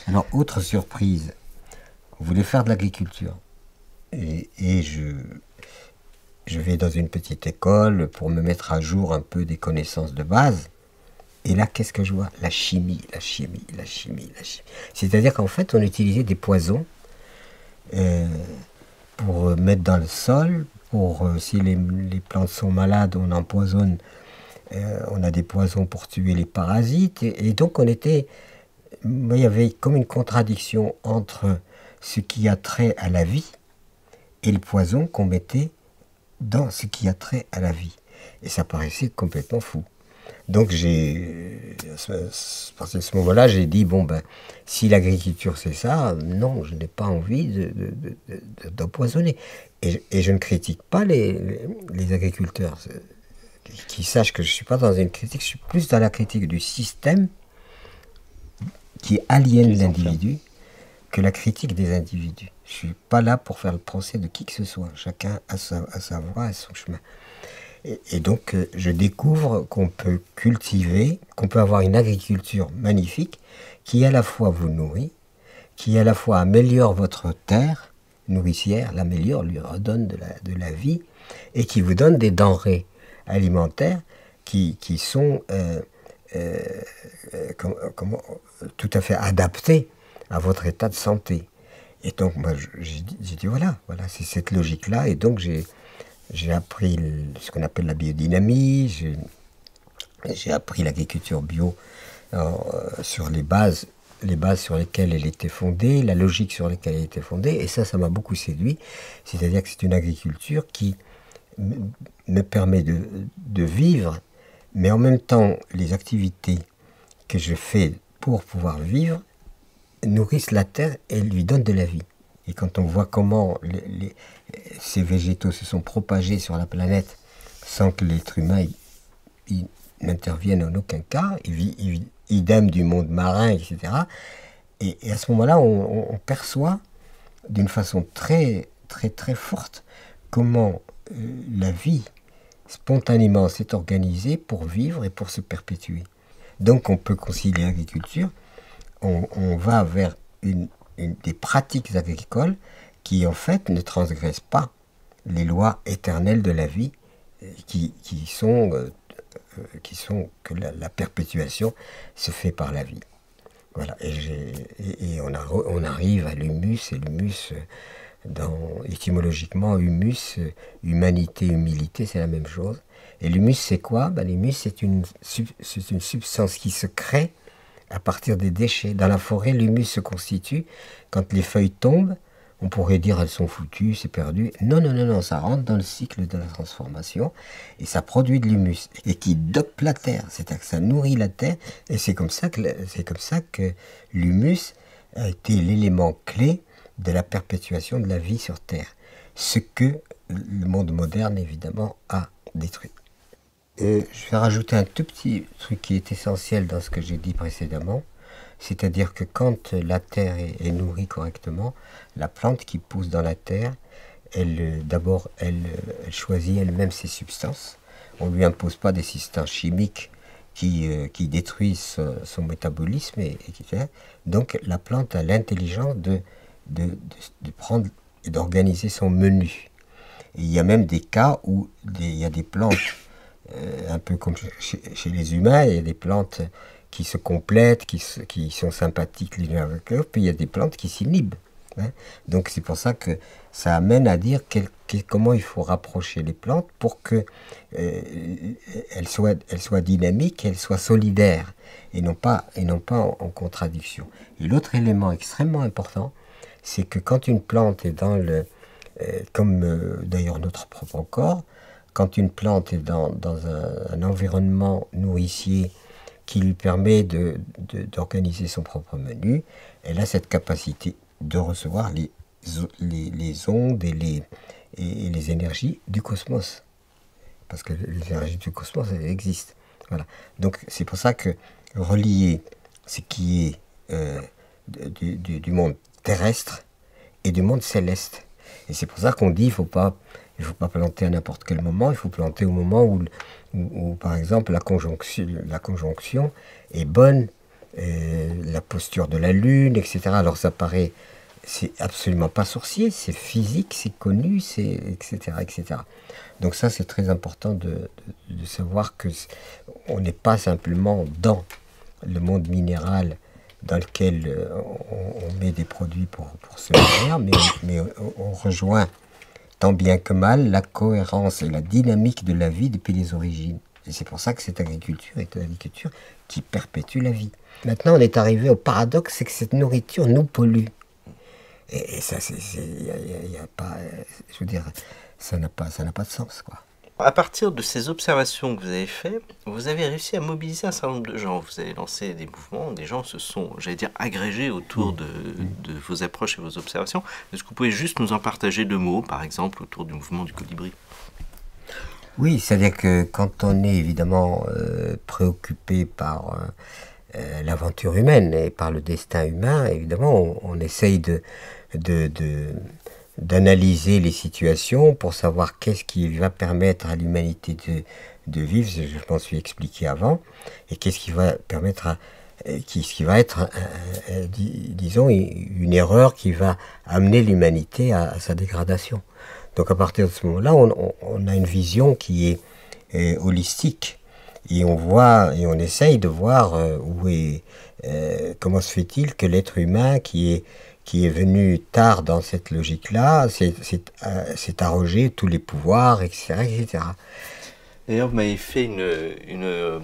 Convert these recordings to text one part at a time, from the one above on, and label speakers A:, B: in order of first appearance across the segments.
A: Alors, autre surprise, on voulait faire de l'agriculture. Et je vais dans une petite école pour me mettre à jour un peu des connaissances de base. Et là, qu'est-ce que je vois? La chimie, la chimie, la chimie, la chimie. C'est-à-dire qu'en fait, on utilisait des poisons pour mettre dans le sol, pour si les plantes sont malades, on empoisonne, on a des poisons pour tuer les parasites. Et donc, il y avait comme une contradiction entre ce qui a trait à la vie et le poison qu'on mettait dans ce qui a trait à la vie. Et ça paraissait complètement fou. Donc à partir de ce moment-là, j'ai dit, bon ben, si l'agriculture c'est ça, non, je n'ai pas envie d'empoisonner. Et je ne critique pas les agriculteurs. Qui sachent que je ne suis pas dans une critique, je suis plus dans la critique du système qui aliène l'individu que la critique des individus. Je ne suis pas là pour faire le procès de qui que ce soit. Chacun a sa voie, a son chemin. Et donc, je découvre qu'on peut cultiver, qu'on peut avoir une agriculture magnifique qui à la fois vous nourrit, qui à la fois améliore votre terre nourricière, l'améliore, lui redonne de la vie, et qui vous donne des denrées alimentaires qui sont tout à fait adaptées à votre état de santé. Et donc, moi, j'ai dit, voilà, c'est cette logique-là, et donc j'ai appris ce qu'on appelle la biodynamie, j'ai appris l'agriculture bio sur les bases sur lesquelles elle était fondée, la logique sur laquelle elle était fondée, et ça m'a beaucoup séduit. C'est-à-dire que c'est une agriculture qui me permet de vivre, mais en même temps, les activités que je fais pour pouvoir vivre nourrissent la terre et lui donnent de la vie. Et quand on voit comment ces végétaux se sont propagés sur la planète sans que l'être humain n'intervienne en aucun cas, idem du monde marin, etc. Et à ce moment-là, on perçoit d'une façon très, très, très forte comment la vie, spontanément, s'est organisée pour vivre et pour se perpétuer. Donc on peut concilier l'agriculture, on va vers des pratiques agricoles qui en fait ne transgressent pas les lois éternelles de la vie qui sont que la perpétuation se fait par la vie. Voilà. Et on arrive à l'humus, et l'humus, étymologiquement, humus, humanité, humilité, c'est la même chose. Et l'humus, c'est quoi? L'humus, c'est une substance qui se crée à partir des déchets. Dans la forêt, l'humus se constitue quand les feuilles tombent. On pourrait dire elles sont foutues, c'est perdu. Non, ça rentre dans le cycle de la transformation et ça produit de l'humus et qui dope la terre, c'est-à-dire que ça nourrit la terre et c'est comme ça que l'humus a été l'élément clé de la perpétuation de la vie sur Terre, ce que le monde moderne évidemment a détruit. Je vais rajouter un tout petit truc qui est essentiel dans ce que j'ai dit précédemment. C'est-à-dire que quand la terre est nourrie correctement, la plante qui pousse dans la terre, d'abord, elle choisit elle-même ses substances. On ne lui impose pas des substances chimiques qui détruisent son métabolisme. Donc la plante a l'intelligence de prendre et d'organiser son menu. Et il y a même des cas où il y a des plantes, un peu comme chez les humains, il y a des plantes qui se complètent, qui sont sympathiques l'une avec l'autre, puis il y a des plantes qui s'inhibent. Donc c'est pour ça que ça amène à dire comment il faut rapprocher les plantes pour que elles soient dynamiques, elles soient solidaires et non pas en contradiction. Et l'autre élément extrêmement important, c'est que quand une plante est dans le, comme d'ailleurs notre propre corps, quand une plante est dans un environnement nourricier qui lui permet d'organiser son propre menu, elle a cette capacité de recevoir les ondes et les énergies du cosmos. Parce que les énergies du cosmos, elles existent. Voilà. Donc c'est pour ça que relier ce qui est du monde terrestre et du monde céleste. Et c'est pour ça qu'on dit il faut pas planter à n'importe quel moment, il faut planter au moment où par exemple, la conjonction est bonne, la posture de la lune, etc. Alors ça paraît, c'est absolument pas sorcier, c'est physique, c'est connu, etc., etc. Donc ça, c'est très important de savoir que on n'est pas simplement dans le monde minéral dans lequel on met des produits pour se nourrir, mais on rejoint tant bien que mal la cohérence et la dynamique de la vie depuis les origines. Et c'est pour ça que cette agriculture est une agriculture qui perpétue la vie. Maintenant, on est arrivé au paradoxe, c'est que cette nourriture nous pollue. Et ça, y a pas, je veux dire, ça n'a pas de sens, quoi.
B: À partir de ces observations que vous avez faites, vous avez réussi à mobiliser un certain nombre de gens. Vous avez lancé des mouvements, des gens se sont, j'allais dire, agrégés autour de vos approches et vos observations. Est-ce que vous pouvez juste nous en partager 2 mots, par exemple, autour du mouvement du colibri?
A: Oui, c'est-à-dire que quand on est évidemment préoccupé par l'aventure humaine et par le destin humain, évidemment, on essaye d'analyser les situations pour savoir qu'est-ce qui va permettre à l'humanité de vivre, je m'en suis expliqué avant, et qu'est-ce qui va permettre qu'est-ce qui va être, disons, une erreur qui va amener l'humanité à sa dégradation. Donc à partir de ce moment-là, on a une vision qui est holistique. Et on voit, et on essaye de voir comment se fait-il que l'être humain qui est venu tard dans cette logique-là, s'est arrogé tous les pouvoirs, etc., etc.
B: D'ailleurs, vous m'avez fait une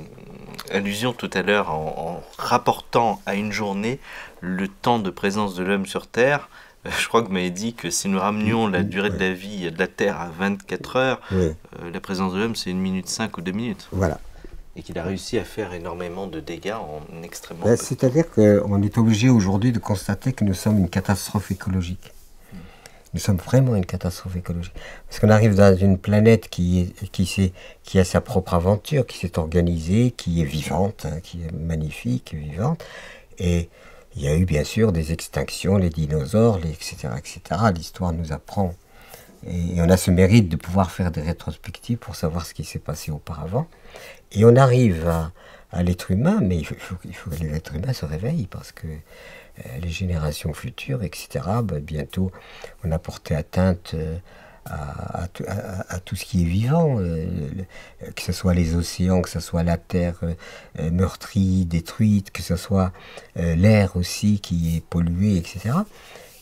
B: allusion tout à l'heure en rapportant à une journée le temps de présence de l'homme sur Terre. Je crois que vous m'avez dit que si nous ramenions la durée de la vie de la Terre à 24 heures,
A: Oui.
B: La présence de l'homme, c'est 1 minute 5 ou 2 minutes.
A: Voilà.
B: Et qu'il a réussi à faire énormément de dégâts en extrêmement peu de temps.
A: C'est-à-dire qu'on est obligé aujourd'hui de constater que nous sommes une catastrophe écologique. Nous sommes vraiment une catastrophe écologique. Parce qu'on arrive dans une planète qui a sa propre aventure, qui s'est organisée, qui est vivante, hein, qui est magnifique, vivante. Et il y a eu bien sûr des extinctions, les dinosaures, etc., etc. L'histoire nous apprend. Et on a ce mérite de pouvoir faire des rétrospectives pour savoir ce qui s'est passé auparavant. Et on arrive à l'être humain, mais il faut que l'être humain se réveille parce que les générations futures, etc., bientôt on a porté atteinte à tout ce qui est vivant, que ce soit les océans, que ce soit la terre meurtrie, détruite, que ce soit l'air aussi qui est pollué, etc.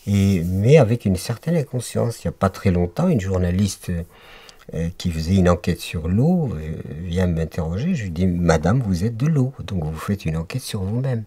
A: Mais avec une certaine inconscience. Il n'y a pas très longtemps, une journaliste qui faisait une enquête sur l'eau vient m'interroger. Je lui dis, Madame, vous êtes de l'eau, donc vous faites une enquête sur vous-même.